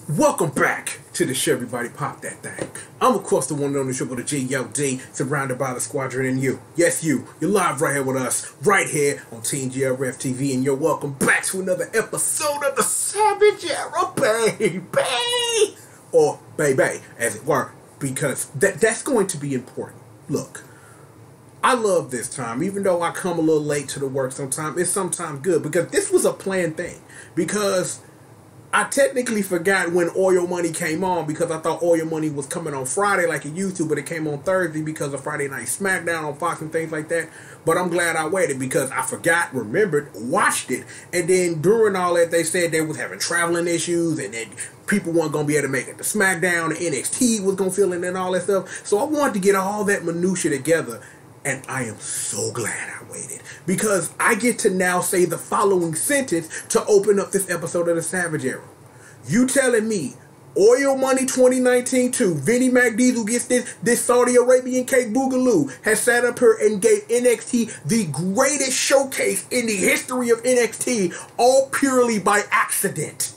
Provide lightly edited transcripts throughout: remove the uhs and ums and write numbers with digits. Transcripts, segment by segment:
Welcome back to the show, everybody. Pop that thing. I'm, of course, the one and only Triple the G.O.D, surrounded by the squadron and you. Yes, you. You're live right here with us, right here on Team GRF TV, and you're welcome back to another episode of the Savage Era, baby! Or baby, as it were, because that's going to be important. Look, I love this time, even though I come a little late to the work sometimes. It's sometimes good, because this was a planned thing. Because I technically forgot when Oil Money came on, because I thought Oil Money was coming on Friday like it used to, but it came on Thursday because of Friday Night SmackDown on Fox and things like that. But I'm glad I waited, because I forgot, remembered, watched it, and then during all that they said they was having traveling issues and that people weren't going to be able to make it to SmackDown, and NXT was going to fill in and all that stuff. So I wanted to get all that minutia together, and I am so glad I waited, because I get to now say the following sentence to open up this episode of the Savage Era. You telling me Oil Money 2019 2, Vinnie McDiesel gets this Saudi Arabian cake boogaloo, has sat up here and gave NXT the greatest showcase in the history of NXT, all purely by accident.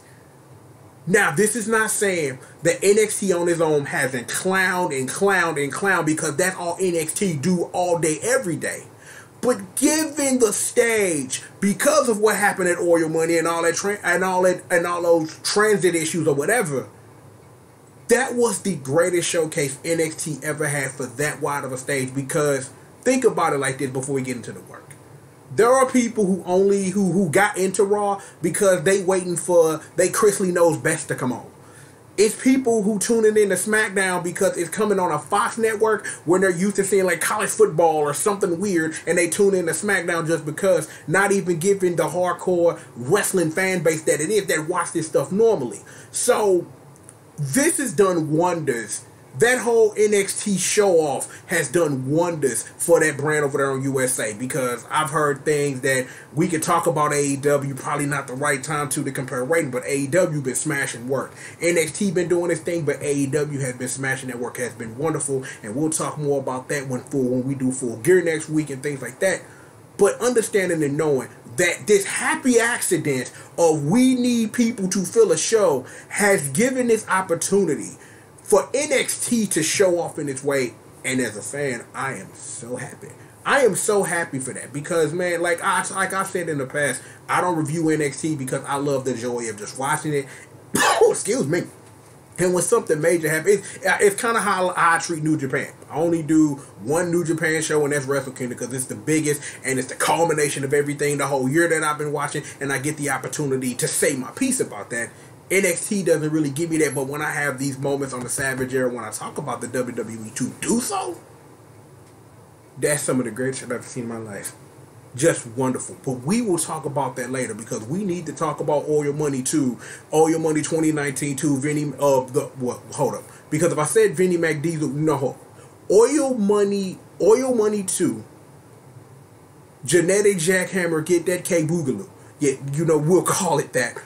Now, this is not saying that NXT on its own hasn't clowned and clowned and clowned, because that's all NXT do all day, every day. But given the stage, because of what happened at Oil Money and all those transit issues or whatever, that was the greatest showcase NXT ever had for that wide of a stage. Because think about it like this before we get into the work. There are people who got into Raw because they waiting for they Chrisley Knows Best to come on. It's people who tuning in to SmackDown because it's coming on a Fox network when they're used to seeing like college football or something weird, and they tune in to SmackDown just because, not even giving the hardcore wrestling fan base that it is that watch this stuff normally. So this has done wonders. That whole NXT show-off has done wonders for that brand over there on USA, because I've heard things that we could talk about AEW, probably not the right time to compare rating, but AEW been smashing work. NXT been doing its thing, but AEW has been smashing that work, has been wonderful, and we'll talk more about that when we do Full Gear next week and things like that. But understanding and knowing that this happy accident of we need people to fill a show has given this opportunity for NXT to show off in its way. And as a fan, I am so happy. I am so happy for that, because, man, like I said in the past, I don't review NXT because I love the joy of just watching it. Excuse me. And when something major happens, it's kind of how I treat New Japan. I only do one New Japan show, and that's Wrestle Kingdom, because it's the biggest, and it's the culmination of everything the whole year that I've been watching, and I get the opportunity to say my piece about that. NXT doesn't really give me that, but when I have these moments on the Savage Era, when I talk about the WWE to do so, that's some of the greatest shit I've seen in my life. Just wonderful. But we will talk about that later, because we need to talk about Oil Money 2, Oil Money 2019 2, hold up. Because if I said Vinnie McDiesel, no. Oil Money 2, Genetic Jackhammer, get that K Boogaloo. Yeah, we'll call it that.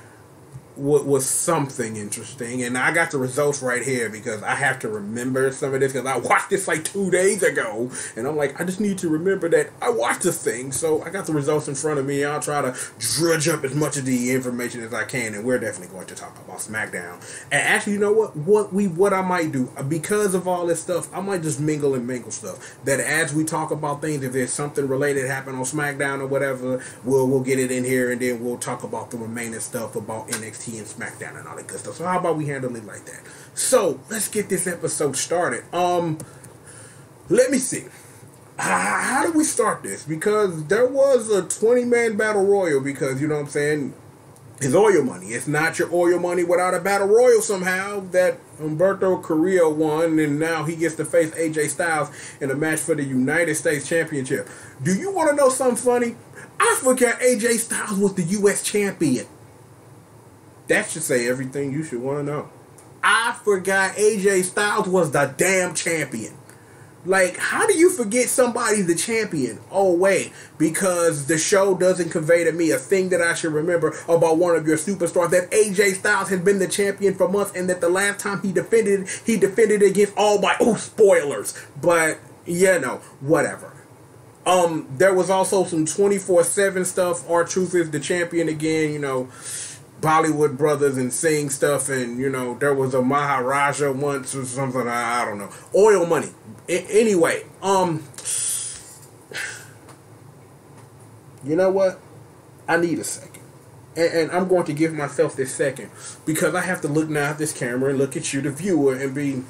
Was something interesting, and I got the results right here, because I have to remember some of this, because I watched this like 2 days ago, and I'm like, I just need to remember that I watched this thing. So I got the results in front of me. I'll try to drudge up as much of the information as I can, and we're definitely going to talk about SmackDown. And actually, you know what I might do, because of all this stuff, I might just mingle stuff, that as we talk about things, if there's something related happen on SmackDown or whatever, we'll get it in here, and then we'll talk about the remaining stuff about NXT and SmackDown and all that good stuff. So how about we handle it like that? So let's get this episode started. Let me see. How do we start this? Because there was a 20-man battle royal, because, you know what I'm saying, it's Oil Money. It's not your Oil Money without a battle royal somehow that Humberto Carrillo won, and now he gets to face AJ Styles in a match for the United States Championship. Do you want to know something funny? I forgot AJ Styles was the U.S. champion. That should say everything you should want to know. I forgot AJ Styles was the damn champion. Like, how do you forget somebody's the champion? Oh, wait, because the show doesn't convey to me a thing that I should remember about one of your superstars, that AJ Styles has been the champion for months, and that the last time he defended against spoilers. But, whatever. There was also some 24/7 stuff. R-Truth is the champion again, Bollywood brothers and sing stuff, and you know there was a Maharaja once or something. I don't know. Oil money. Anyway, you know what? I need a second, and I'm going to give myself this second because I have to look now at this camera and look at you, the viewer, and be.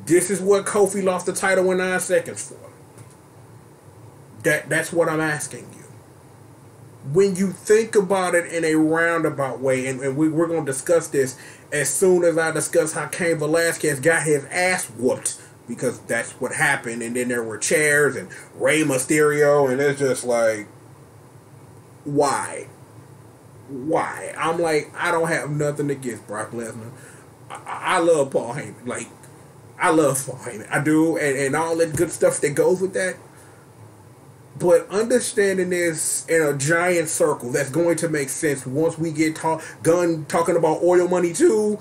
This is what Kofi lost the title in 9 seconds for. That's what I'm asking you. When you think about it in a roundabout way, and we're going to discuss this as soon as I discuss how Cain Velasquez got his ass whooped, because that's what happened, and then there were chairs and Rey Mysterio, and it's just like, why? Why? I'm like, I don't have nothing against Brock Lesnar. I love Paul Heyman. Like, I love Paul Heyman. I do, and all that good stuff that goes with that. But understanding this in a giant circle that's going to make sense once we get talking about oil money too,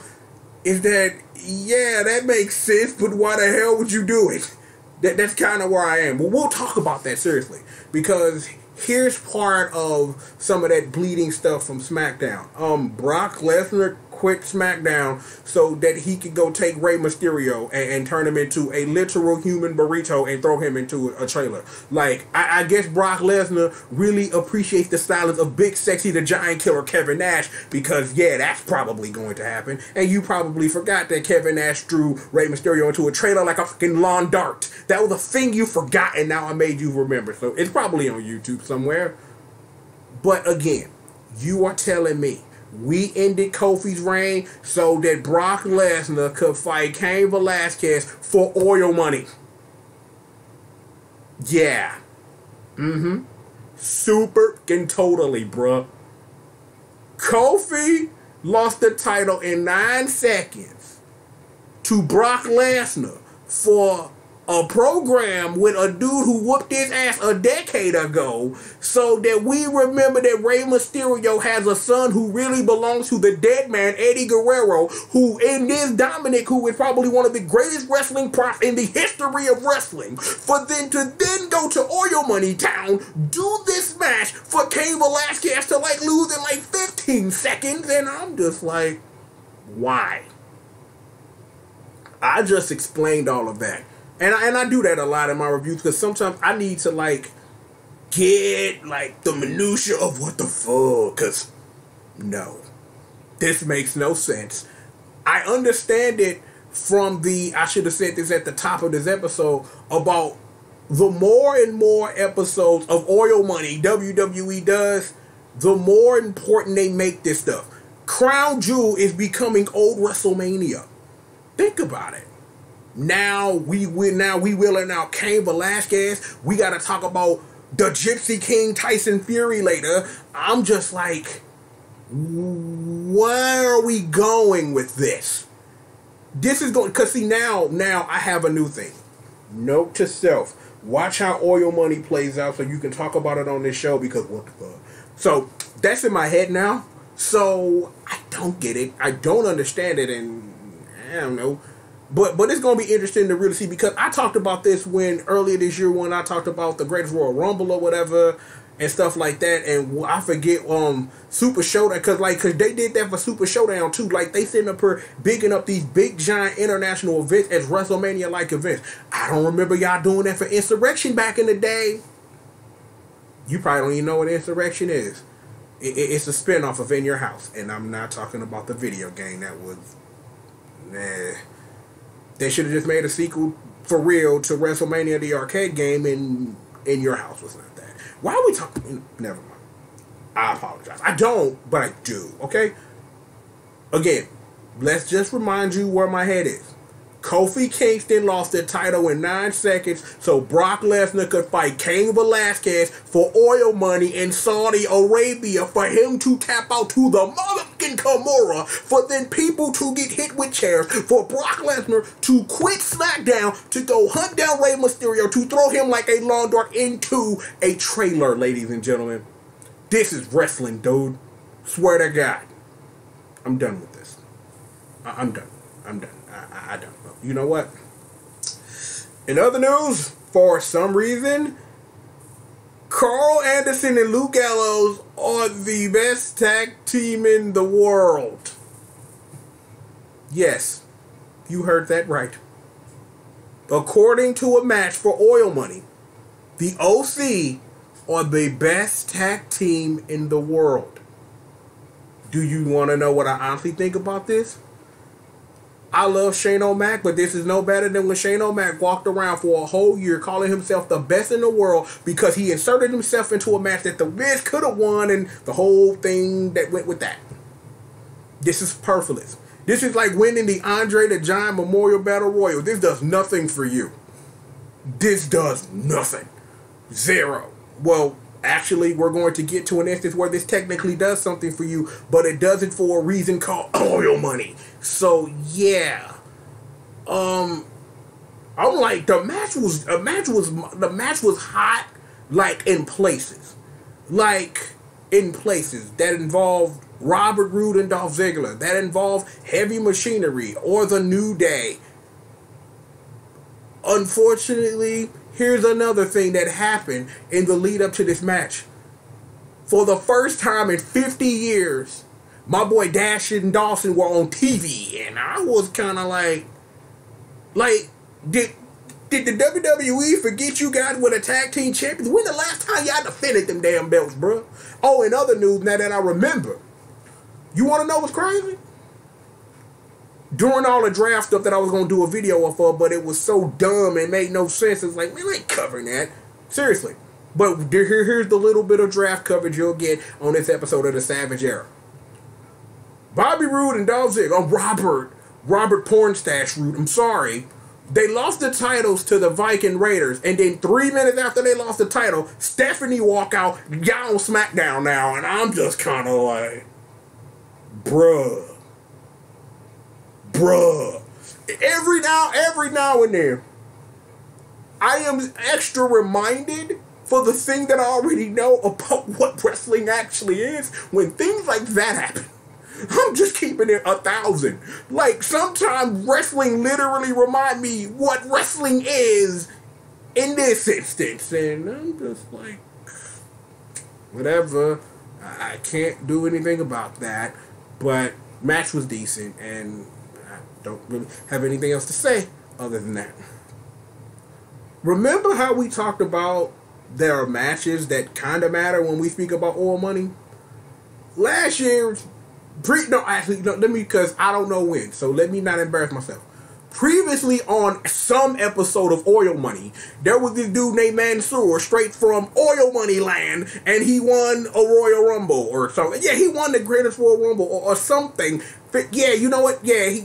is that, yeah, that makes sense, but why the hell would you do it? That's kind of where I am. But we'll talk about that seriously, because here's part of some of that bleeding stuff from SmackDown. Brock Lesnar quit SmackDown so that he could go take Rey Mysterio and turn him into a literal human burrito and throw him into a trailer. Like, I guess Brock Lesnar really appreciates the silence of Big Sexy the Giant Killer Kevin Nash, because, yeah, that's probably going to happen. And you probably forgot that Kevin Nash drew Rey Mysterio into a trailer like a fucking lawn dart. That was a thing you forgot, and now I made you remember. So it's probably on YouTube somewhere. But again, you are telling me we ended Kofi's reign so that Brock Lesnar could fight Cain Velasquez for oil money. Yeah. Super and totally, bruh. Kofi lost the title in 9 seconds to Brock Lesnar for a program with a dude who whooped his ass a decade ago, so that we remember that Rey Mysterio has a son who really belongs to the dead man, Eddie Guerrero, who in this Dominic, who is probably one of the greatest wrestling props in the history of wrestling, for them to then go to Oil Money Town, do this match for Cain Velasquez to like lose in like 15 seconds, and I'm just like, why? I just explained all of that. And I do that a lot in my reviews, because sometimes I need to, like, get, like, the minutia of what the fuck, because, no. This makes no sense. I understand it from I should have said this at the top of this episode, about the more and more episodes of Oil Money WWE does, the more important they make this stuff. Crown Jewel is becoming old WrestleMania. Think about it. Now we wheeling out Cain Velasquez. We got to talk about the Gypsy King Tyson Fury later. I'm just like, where are we going with this? This is going, because see, now I have a new thing. Note to self. Watch how Oil Money plays out so you can talk about it on this show, because what the fuck. So that's in my head now. So I don't get it. I don't understand it, and I don't know. But it's going to be interesting to really see, because I talked about this earlier this year when I talked about the Greatest Royal Rumble or whatever and stuff like that, and I forget Super Showdown, because they did that for Super Showdown too. Like, they sitting up here bigging up these big giant international events as WrestleMania like events. I don't remember y'all doing that for Insurrection back in the day. You probably don't even know what Insurrection is. It's a spinoff of In Your House, and I'm not talking about the video game. That was They should have just made a sequel for real to WrestleMania, the arcade game, and In Your House was not that. Why are we talking? Never mind. I apologize. I don't, but I do, okay? Again, let's just remind you where my head is. Kofi Kingston lost the title in 9 seconds so Brock Lesnar could fight Cain Velasquez for oil money in Saudi Arabia, for him to tap out to the motherfucking Kimura, for then people to get hit with chairs, for Brock Lesnar to quit SmackDown to go hunt down Rey Mysterio, to throw him like a lawn dart into a trailer, ladies and gentlemen. This is wrestling, dude. Swear to God. I'm done with this. I'm done. I don't know. You know what? In other news, for some reason, Carl Anderson and Luke Gallows are the best tag team in the world. Yes, you heard that right. According to a match for Oil Money, the OC are the best tag team in the world. Do you want to know what I honestly think about this? I love Shane O'Mac, but this is no better than when Shane O'Mac walked around for a whole year calling himself the best in the world because he inserted himself into a match that The Miz could have won and the whole thing that went with that. This is perfect. This is like winning the Andre the Giant Memorial Battle Royal. This does nothing for you. This does nothing. Zero. Well, actually, we're going to get to an instance where this technically does something for you, but it does it for a reason called oil money. So yeah, I'm like the match was hot, like in places that involved Robert Roode and Dolph Ziggler, that involved Heavy Machinery or The New Day. Unfortunately, here's another thing that happened in the lead up to this match. For the first time in 50 years, my boy Dash and Dawson were on TV, and I was kind of like, did the WWE forget you guys were the tag team champions? When the last time y'all defended them damn belts, bro? Oh, and other news now that I remember. You want to know what's crazy? During all the draft stuff that I was going to do a video of, but it was so dumb and made no sense. It's like, man, I ain't covering that. Seriously. But here's the little bit of draft coverage you'll get on this episode of the Savage Era. Bobby Roode and Dolph Ziggler, Robert Pornstache Roode, I'm sorry. They lost the titles to the Viking Raiders, and then 3 minutes after they lost the title, Stephanie walk out, y'all on SmackDown now, and I'm just kind of like, bruh. Every now and then, I am extra reminded for the thing that I already know about what wrestling actually is. When things like that happen, I'm just keeping it 1,000. Like, sometimes wrestling literally remind me what wrestling is in this instance. And I'm just like, whatever. I can't do anything about that. But match was decent, and I don't really have anything else to say other than that. Remember how we talked about there are matches that kind of matter when we speak about oil money? Last year, because I don't know when, so let me not embarrass myself. Previously on some episode of Oil Money, there was this dude named Mansoor, straight from Oil Money Land, and he won a Royal Rumble or something. Yeah, he won the Greatest Royal Rumble or something. Yeah, you know what? Yeah, he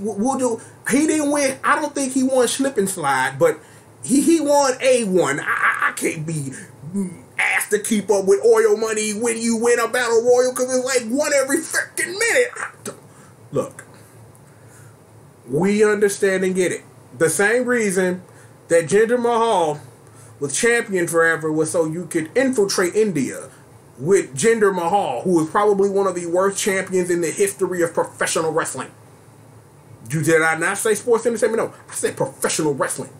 didn't win. I don't think he won Slip and Slide, but he won A1. I can't be asked to keep up with Oil Money when you win a Battle Royal, because it's like one every freaking minute. Look. We understand and get it. The same reason that Jinder Mahal was champion forever was so you could infiltrate India with Jinder Mahal, who is probably one of the worst champions in the history of professional wrestling. Did I not say sports entertainment? No, I said professional wrestling.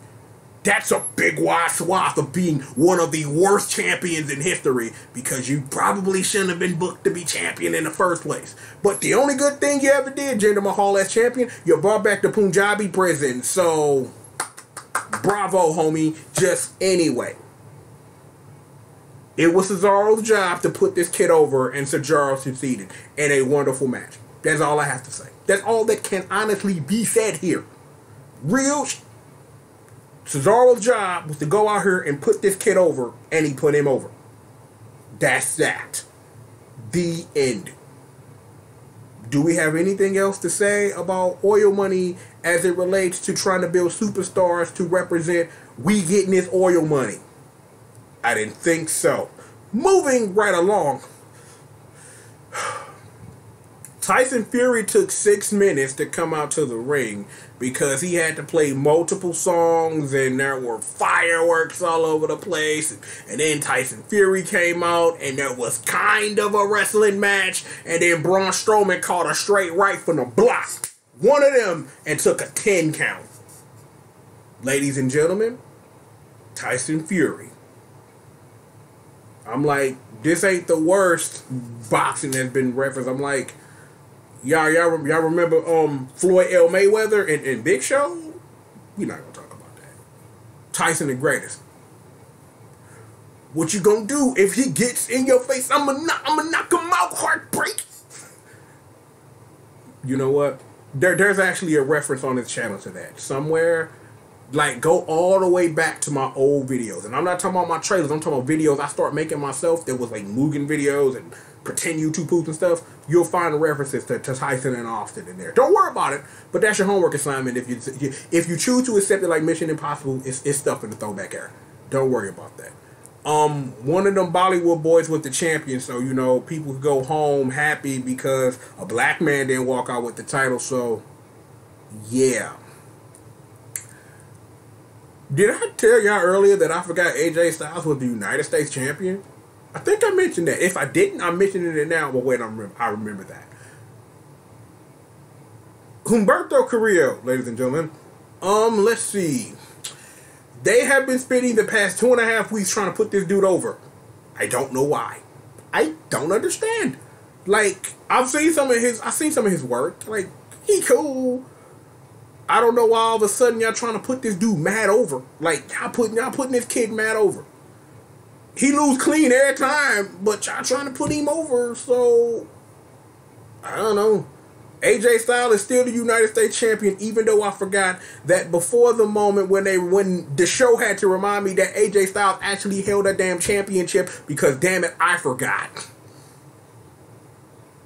That's a big wide swath of being one of the worst champions in history, because you probably shouldn't have been booked to be champion in the first place. But the only good thing you ever did, Jinder Mahal as champion, you brought back the Punjabi prison. So, bravo, homie. Just anyway. It was Cesaro's job to put this kid over, and Cesaro succeeded in a wonderful match. That's all I have to say. That's all that can honestly be said here. Real Cesaro's job was to go out here and put this kid over, and he put him over. That's that. The end. Do we have anything else to say about Oil Money as it relates to trying to build superstars to represent we getting this oil money? I didn't think so. Moving right along. Tyson Fury took 6 minutes to come out to the ring because he had to play multiple songs and there were fireworks all over the place. And then Tyson Fury came out and there was kind of a wrestling match. And then Braun Strowman caught a straight right from the block. One of them, and took a 10 count. Ladies and gentlemen, Tyson Fury I'm like, this ain't the worst boxing that's been referenced. I'm like, y'all remember Floyd L. Mayweather and Big Show? We're not gonna talk about that. Tyson the greatest. What you gonna do if he gets in your face? I'm gonna knock him out. Heartbreak. You know what? There's actually a reference on this channel to that somewhere. Like, go all the way back to my old videos. And I'm not talking about my trailers. I'm talking about videos I start making myself. There was like Mugen videos and pretend YouTube poops and stuff. You'll find the references to Tyson and Austin in there. Don't worry about it. But that's your homework assignment. If you choose to accept it like Mission Impossible, it's stuff in the throwback era. Don't worry about that. One of them Bollywood boys was the champion. So, you know, people could go home happy because a black man didn't walk out with the title. So, yeah. Did I tell y'all earlier that I forgot AJ Styles was the United States champion? I think I mentioned that. If I didn't, I'm mentioning it now. But wait, I remember that. Humberto Carrillo, ladies and gentlemen. Let's see. They have been spending the past 2.5 weeks trying to put this dude over. I don't know why. I don't understand. Like, I've seen some of his work. Like, he cool. I don't know why all of a sudden y'all trying to put this dude mad over. Like, y'all putting this kid mad over. He lose clean every time, but y'all trying to put him over, so I don't know. AJ Styles is still the United States champion, even though I forgot that before the moment when the show had to remind me that AJ Styles actually held that damn championship, because damn it, I forgot.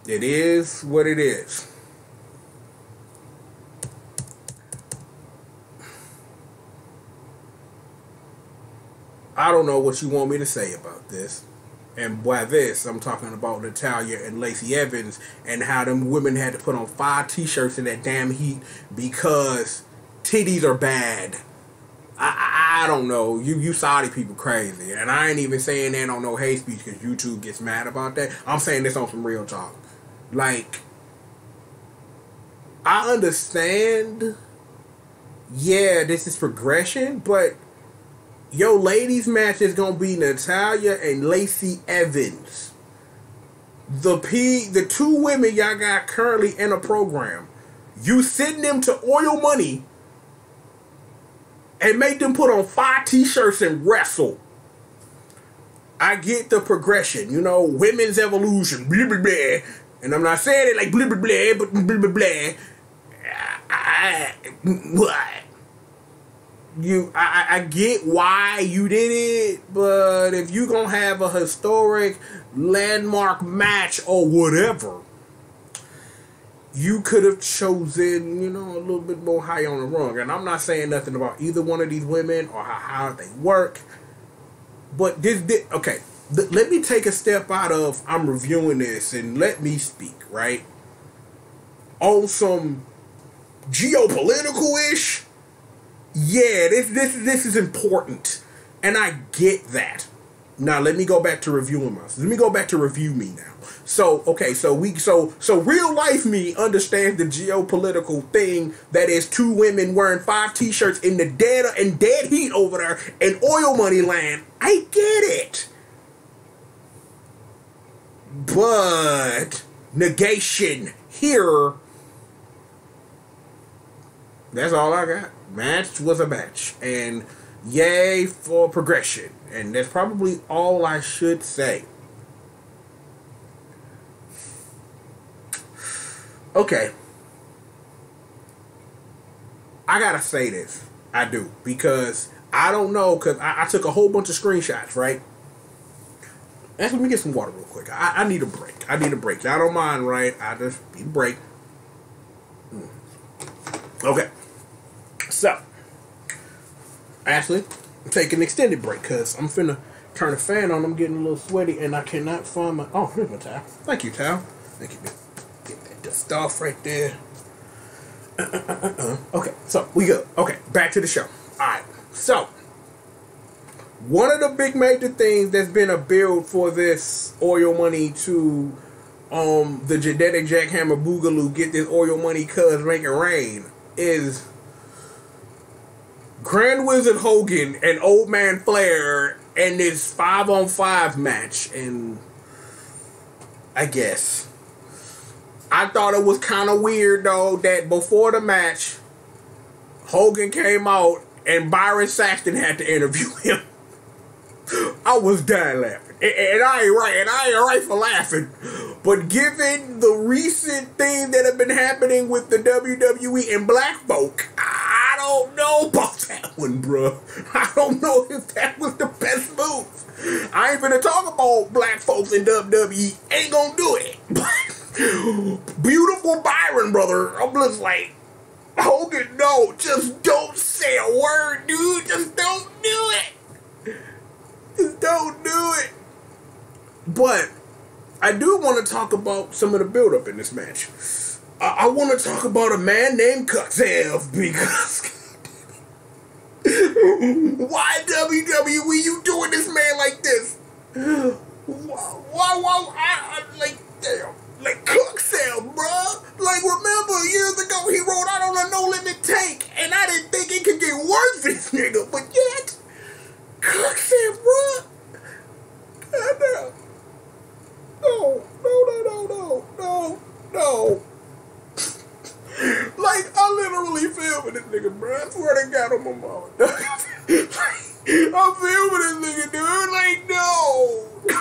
It is what it is. I don't know what you want me to say about this. And by this, I'm talking about Natalya and Lacey Evans and how them women had to put on 5 t-shirts in that damn heat because titties are bad. I don't know. You Saudi people crazy. And I ain't even saying that on no hate speech because YouTube gets mad about that. I'm saying this on some real talk. Like, I understand, yeah, this is progression, but your ladies match is gonna be Natalya and Lacey Evans. The 2 women y'all got currently in a program. You send them to Oil Money and make them put on 5 t-shirts and wrestle. I get the progression, you know, women's evolution, blah blah blah. And I'm not saying it like blah blah blah, but blah blah blah. What? I get why you did it, but if you gonna have a historic landmark match or whatever, you could have chosen, you know, a little bit more high on the rung. And I'm not saying nothing about either one of these women or how they work, but okay, let me take a step out of I'm reviewing this and let me speak, right? On some geopolitical-ish. Yeah, this is important, and I get that. Now let me go back to reviewing myself. Let me go back to review me now. So okay, so real life me understands the geopolitical thing that is 2 women wearing 5 t-shirts in the dead heat over there in Oil Money land. I get it, but negation here. That's all I got. Match was a match. And yay for progression. And that's probably all I should say. Okay. I gotta say this. I do. Because I don't know. Because I took a whole bunch of screenshots, right? And let me get some water real quick. I need a break. I need a break. I don't mind, right? I just need a break. Okay. So, actually, I'm taking an extended break because I'm finna turn the fan on. I'm getting a little sweaty and I cannot find my... Oh, here's my towel. Thank you, towel. Thank you. Get that dust off right there. Okay, so we good. Okay, back to the show. Alright, so one of the big major things that's been a build for this Oil Money to the genetic jackhammer boogaloo get this Oil Money cuz make it rain is Grand Wizard Hogan and Old Man Flair in this 5-on-5 match, and I guess I thought it was kind of weird though that before the match, Hogan came out and Byron Saxton had to interview him. I was dying laughing, and I ain't right for laughing. But given the recent things that have been happening with the WWE and black folk, I don't know about that one, bruh. I don't know if that was the best move. I ain't gonna talk about black folks in WWE. Ain't gonna do it. But beautiful Byron, brother. I'm just like, Hogan, no, just don't say a word, dude. Just don't do it. Just don't do it. But I do want to talk about some of the build-up in this match. I want to talk about a man named Cutsev because why WWE you doing this man like this? Why I like damn. Like Cutsev, bruh. Like remember years ago he wrote out on a No Limit Tank and I didn't think it could get worse for this nigga, but yet Cutsev, bruh. No. Like, I literally filming this nigga, bro. I swear to God on my mama. I'm filming this nigga, dude. Like, no.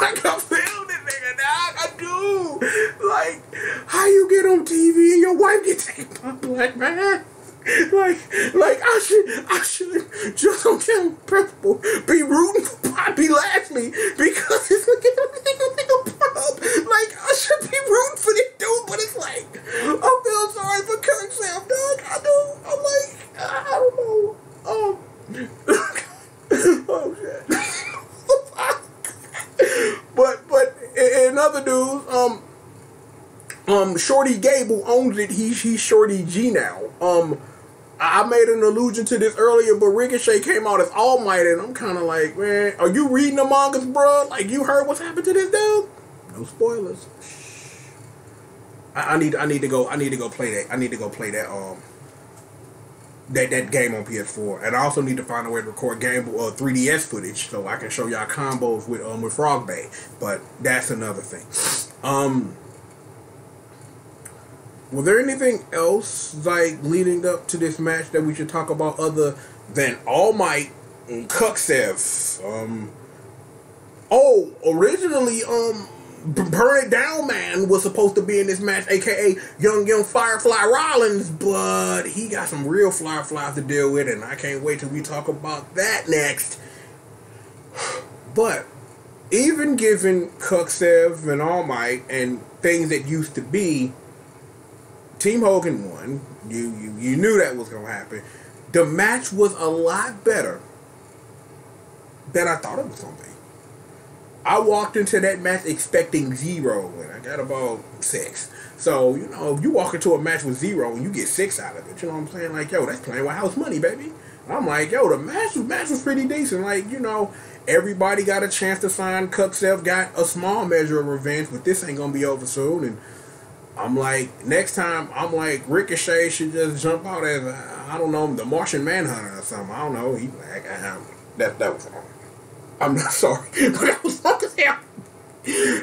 Like, I'm filming this nigga, dog. I do. Like, how you get on TV and your wife get taken by a black man? Like I should just on general principle be rooting for Bobby Lashley because it's like a pub. Like I should be rooting for this dude, but it's like I feel sorry for Kirk Sam, dog. I do. I'm like I don't know. Oh shit. but in other news, Shorty Gable owns it. He's Shorty G now. I made an allusion to this earlier, but Ricochet came out as All Might, and I'm kind of like, man, are you reading the mangas, bro? Like, you heard what's happened to this dude? No spoilers. I need to go play that. I need to go play that that game on PS4, and I also need to find a way to record game 3DS footage so I can show y'all combos with Frog Bay. But that's another thing. Was there anything else, like, leading up to this match that we should talk about other than All Might and Cutsev? Originally, Burn It Down Man was supposed to be in this match, aka Young Firefly Rollins, but he got some real Fireflies to deal with, and I can't wait till we talk about that next. But even given Cutsev and All Might and things that used to be, Team Hogan won. You knew that was gonna happen. The match was a lot better than I thought it was gonna be. I walked into that match expecting 0, and I got about 6. So, you know, if you walk into a match with 0 and you get 6 out of it, you know what I'm saying? Like, yo, that's playing with house money, baby. I'm like, yo, the match was pretty decent. Like, you know, everybody got a chance to sign. Cutsev got a small measure of revenge, but this ain't gonna be over soon. And I'm like, next time, I'm like, Ricochet should just jump out as, I don't know, the Martian Manhunter or something. I don't know. He like, that was wrong. I'm not sorry, but that was wrong as hell.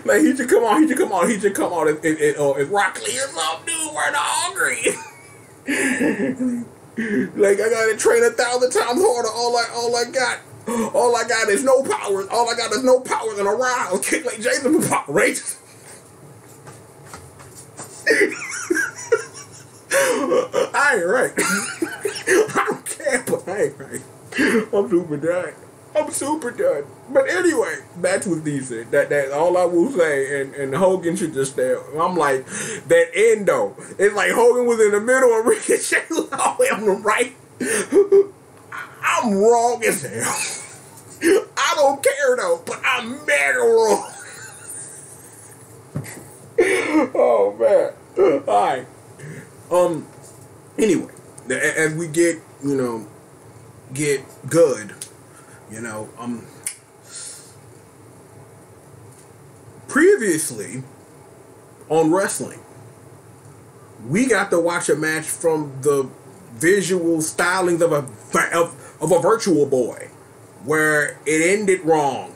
Like, he should come on as Rock Lee or something, dude. We're not hungry. Like, I gotta train 1,000 times harder. All I got is no powers. All I got is no powers and a round kick like Jason with Power Rangers. I ain't right. I don't care, but I ain't right. I'm super done. But anyway, match was decent. That all I will say, and Hogan should just stay. I'm like, that end though. It's like Hogan was in the middle and Ricochet was all the way on the right. I'm wrong as hell. I don't care though, but I'm mega wrong. Oh man. Alright. Anyway, as we get good, previously on wrestling, we got to watch a match from the visual stylings of a virtual boy. where it ended wrong.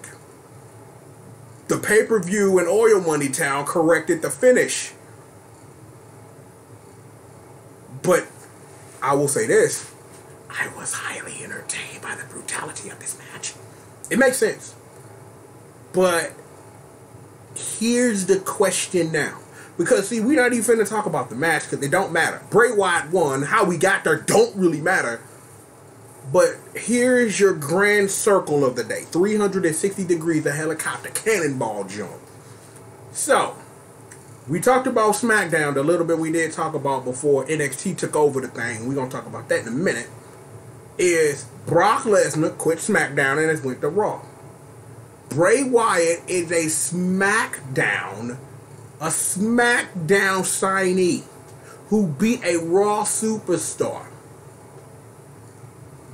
The pay-per-view in Oil Money Town corrected the finish. But I will say this, I was highly entertained by the brutality of this match. It makes sense. But here's the question now. Because, see, we're not even finna talk about the match because it don't matter. Bray Wyatt won. How we got there don't really matter. But here's your grand circle of the day. 360 degrees of helicopter cannonball jump. So, we talked about SmackDown, the little bit we did talk about before NXT took over the thing. We're going to talk about that in a minute. Is Brock Lesnar quit SmackDown and has went to Raw. Bray Wyatt is a SmackDown signee who beat a Raw superstar.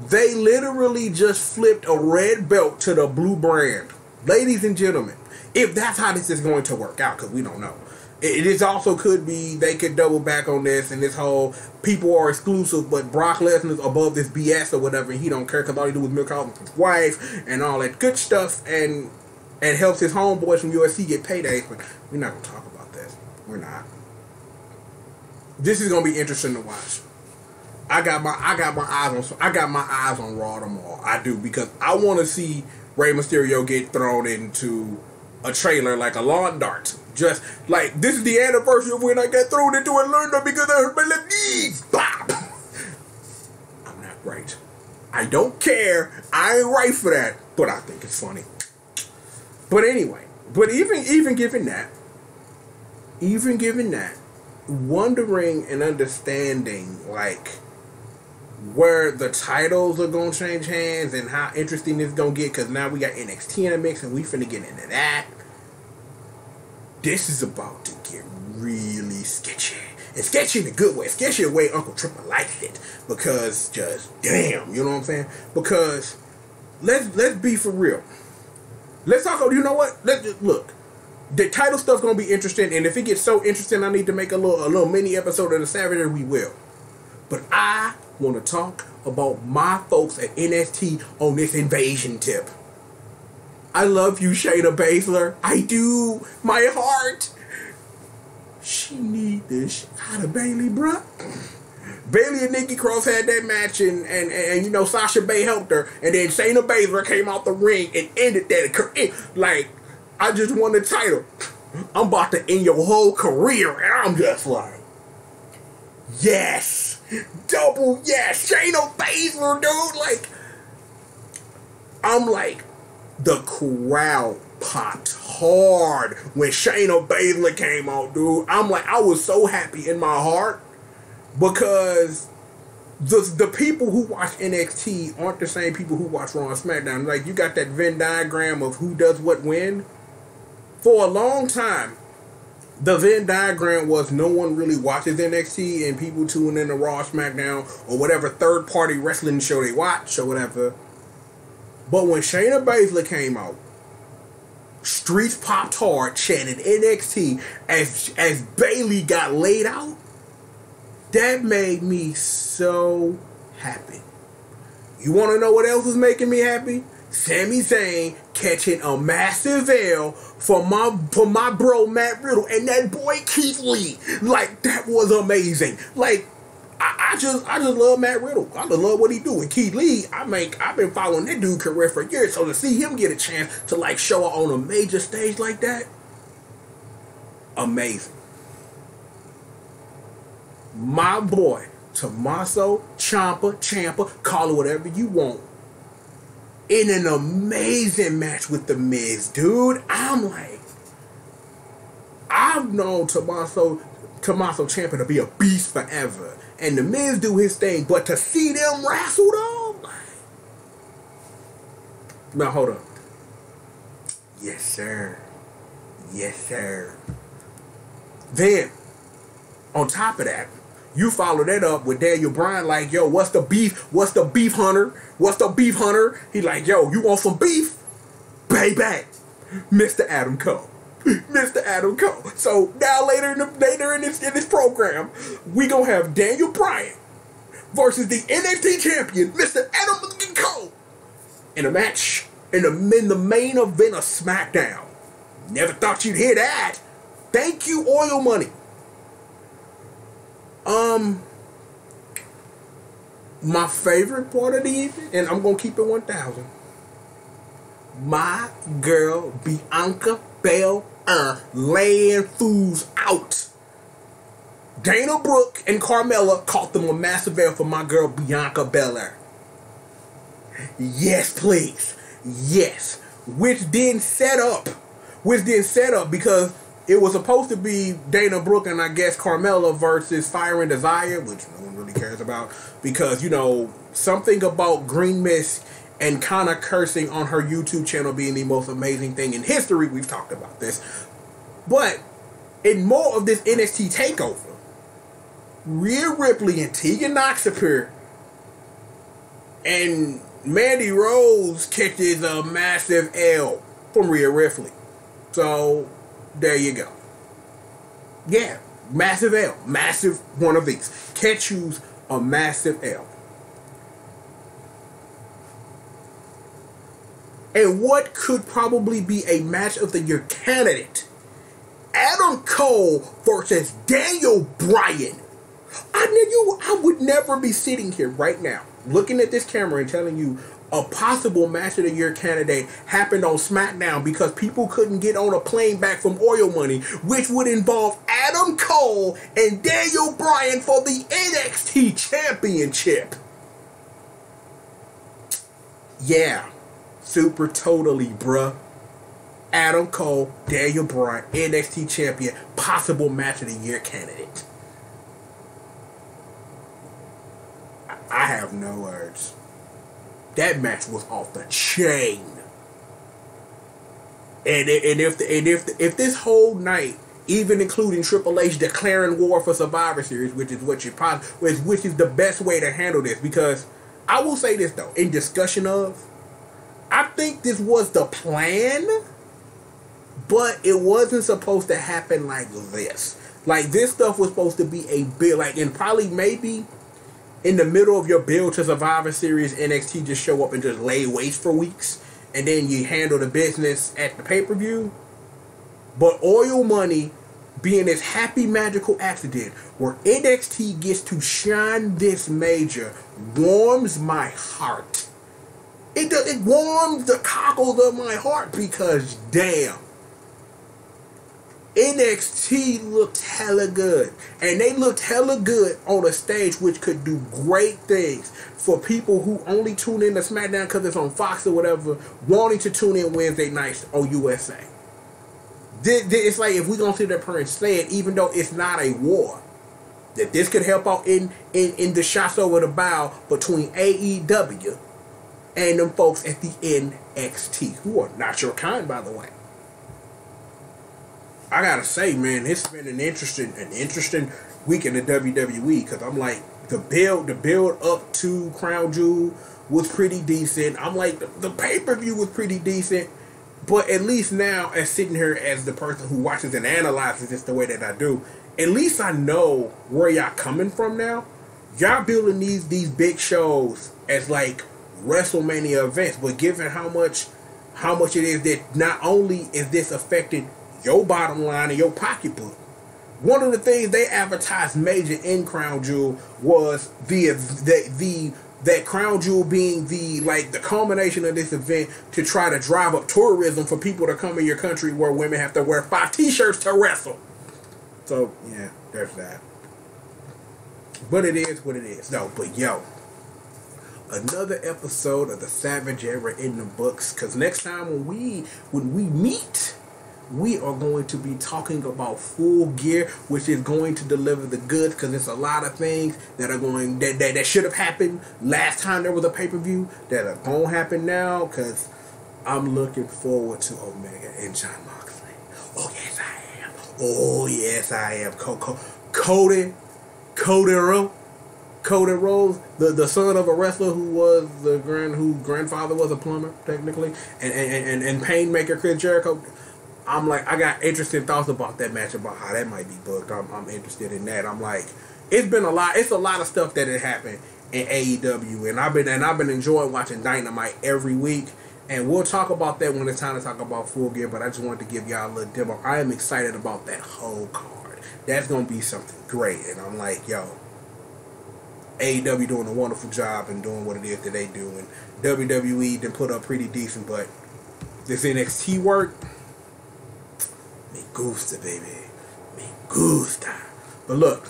They literally just flipped a red belt to the blue brand. Ladies and gentlemen, if that's how this is going to work out, because we don't know. It is also could be they could double back on this and this whole people are exclusive, but Brock Lesnar's above this BS or whatever, and he don't care because all he do is milk out his wife and all that good stuff and helps his homeboys from UFC get paydays. But we're not gonna talk about this. We're not. This is gonna be interesting to watch. I got my eyes on Raw tomorrow. I do, because I want to see Rey Mysterio get thrown into a trailer like a lawn dart. Just like, this is the anniversary of when I got thrown into Atlanta because I hurt my left knee. Bop. I'm not right. I don't care. I ain't right for that. But I think it's funny. But anyway, but even given that, wondering and understanding like where the titles are gonna change hands and how interesting this gonna get, because now we got NXT in the mix and we finna get into that. This is about to get really sketchy. And sketchy in a good way. Sketchy in a way Uncle Triple liked it. Because just damn, you know what I'm saying? Because let's be for real. Let's talk. You know what? Look. The title stuff's gonna be interesting, and if it gets so interesting, I need to make a little mini episode of the Saturday. We will. But I want to talk about my folks at NXT on this invasion tip. I love you, Shayna Baszler. I do. My heart. She need this out of Bayley, bruh. Bayley and Nikki Cross had that match, and you know Sasha Banks helped her, and then Shayna Baszler came out the ring and ended that. Like, I just won the title. I'm about to end your whole career, and I'm just like, yes, double yes, Shayna Baszler, dude. Like, I'm like, the crowd popped hard when Shayna Baszler came out, dude. I'm like, I was so happy in my heart because the people who watch NXT aren't the same people who watch Raw and SmackDown. Like, you got that Venn diagram of who does what when. For a long time, the Venn diagram was no one really watches NXT and people tune in to Raw, SmackDown, or whatever third-party wrestling show they watch or whatever. But when Shayna Baszler came out, streets popped hard, chanted NXT as Bayley got laid out. That made me so happy. You want to know what else was making me happy? Sami Zayn catching a massive L for my bro Matt Riddle and that boy Keith Lee. Like, that was amazing. Like, I just love Matt Riddle. I just love what he do. And Keith Lee, I've been following that dude's career for years. So to see him get a chance to like show up on a major stage like that, amazing. My boy Tommaso Ciampa, call it whatever you want, in an amazing match with The Miz, dude. I'm like, I've known Tommaso Ciampa to be a beast forever, and The Miz do his thing, but to see them wrestle though, like, now hold up. Yes, sir. Yes, sir. Then, on top of that, you follow that up with Daniel Bryan like, yo, what's the beef? What's the beef, Hunter? What's the beef, Hunter? He like, yo, you want some beef? Baby, Mr. Adam Cole. Mr. Adam Cole. So now later in this program, we gonna have Daniel Bryan versus the NXT champion, Mr. Adam Cole. in a match in the main event of SmackDown. Never thought you'd hear that. Thank you, Oil Money. My favorite part of the evening, and I'm gonna keep it 1,000. My girl Bianca Belair laying fools out. Dana Brooke and Carmella caught them a massive L for my girl Bianca Belair. Yes, please. Yes. Which didn't set up because it was supposed to be Dana Brooke and I guess Carmella versus Fire and Desire, which no one really cares about because, you know, something about Green Mist and Kana cursing on her YouTube channel being the most amazing thing in history. We've talked about this. But in more of this NXT takeover, Rhea Ripley and Tegan Nox appear, and Mandy Rose catches a massive L from Rhea Ripley. So, there you go. Yeah, massive L. Massive one of these. Catch you's a massive L. And what could probably be a match of the year candidate? Adam Cole versus Daniel Bryan. I would never be sitting here right now looking at this camera and telling you a possible match of the year candidate happened on SmackDown because people couldn't get on a plane back from Oil Money, which would involve Adam Cole and Daniel Bryan for the NXT Championship. Yeah, super totally, bruh. Adam Cole, Daniel Bryan, NXT Champion, possible match of the year candidate. I have no words. That match was off the chain. And if this whole night, even including Triple H declaring war for Survivor Series, which is the best way to handle this, because I will say this though, in discussion of, I think this was the plan, but it wasn't supposed to happen like this. Like this stuff was supposed to be a bit like, and probably maybe in the middle of your build to Survivor Series, NXT just show up and just lay waste for weeks, and then you handle the business at the pay-per-view. But Oil Money being this happy magical accident where NXT gets to shine this major warms my heart. It warms the cockles of my heart because damn, NXT looked hella good. And they looked hella good on a stage which could do great things for people who only tune in to SmackDown because it's on Fox or whatever, wanting to tune in Wednesday nights on USA. It's like if we're going to sit up here and say it, even though it's not a war, that this could help out in the shots over the bow between AEW and them folks at the NXT, who are not your kind, by the way. I gotta say, man, it's been an interesting week in the WWE because I'm like the build up to Crown Jewel was pretty decent. I'm like the pay-per-view was pretty decent, but at least now, as sitting here as the person who watches and analyzes this the way that I do, at least I know where y'all coming from now. Y'all building these big shows as like WrestleMania events, but given how much it is that not only is this affecting your bottom line and your pocketbook, one of the things they advertised major in Crown Jewel was that Crown Jewel being the culmination of this event to try to drive up tourism for people to come in your country where women have to wear 5 t-shirts to wrestle. So yeah, there's that. But it is what it is. No, but yo, another episode of the Savage Era in the books. Cause next time when we meet, we are going to be talking about Full Gear, which is going to deliver the goods, because there's a lot of things that are going that should have happened last time there was a pay-per-view that are going to happen now, because I'm looking forward to Omega and John Moxley. Oh yes I am. Oh yes I am. Cody Rhodes, the son of a wrestler whose grandfather was a plumber technically, and Painmaker Chris Jericho. I'm like, I got interesting thoughts about that match, about how that might be booked. I'm interested in that. I'm like, it's a lot of stuff that had happened, in AEW, and I've been enjoying watching Dynamite every week. And we'll talk about that when it's time to talk about Full Gear. But I just wanted to give y'all a little demo. I am excited about that whole card. That's gonna be something great. And I'm like, yo, AEW doing a wonderful job and doing what it is that they do. And WWE then put up pretty decent, but this NXT work, me gusta, baby, me gusta. But look,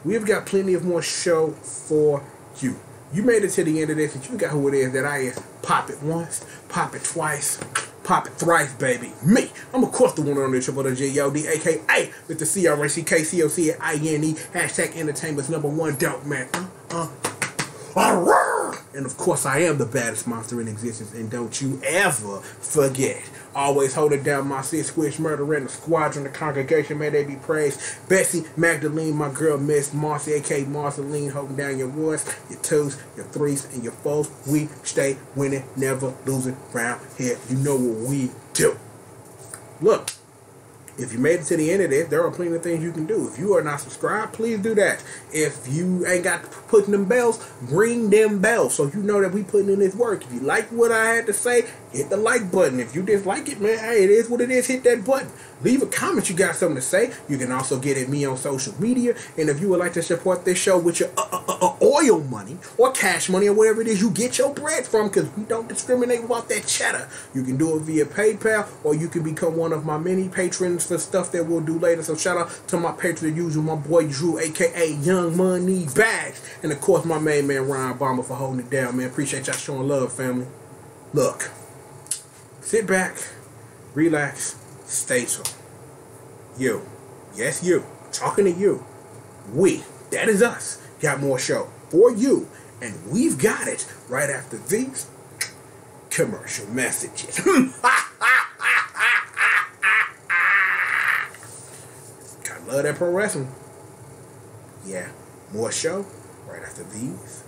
we've got plenty of more show for you. You made it to the end of this, and you got who it is that I is. Pop it once, pop it twice, pop it thrice, baby. Me. I'm of course the one on the triple the G.O.D, aka with the CRACKCOCINE hashtag entertainment's #1 dope man. And of course I am the baddest monster in existence, and don't you ever forget. Always holding down my sis, Squish, Murder, and the squadron, the congregation, may they be praised. Bessie, Magdalene, my girl, Miss Marcy, aka Marceline, holding down your ones, your twos, your threes, and your fours. We stay winning, never losing round here. You know what we do. Look, if you made it to the end of this, there are plenty of things you can do. If you are not subscribed, please do that. If you ain't got putting them bells, ring them bells so you know that we putting in this work. If you like what I had to say, hit the like button. If you dislike it, man, hey, it is what it is. Hit that button. Leave a comment you got something to say. You can also get at me on social media. And if you would like to support this show with your oil money or cash money or whatever it is you get your bread from, because we don't discriminate about that cheddar, you can do it via PayPal, or you can become one of my many patrons for stuff that we'll do later. So shout out to my patron usual, my boy Drew, aka Young Money Bags, and of course my main man Ryan Bomber for holding it down, man. Appreciate y'all showing love, family. Look, sit back, relax, stay tuned. You, yes you, talking to you, we, that is us, got more show for you, and we've got it right after these commercial messages. I love that pro wrestling. Yeah, more show right after these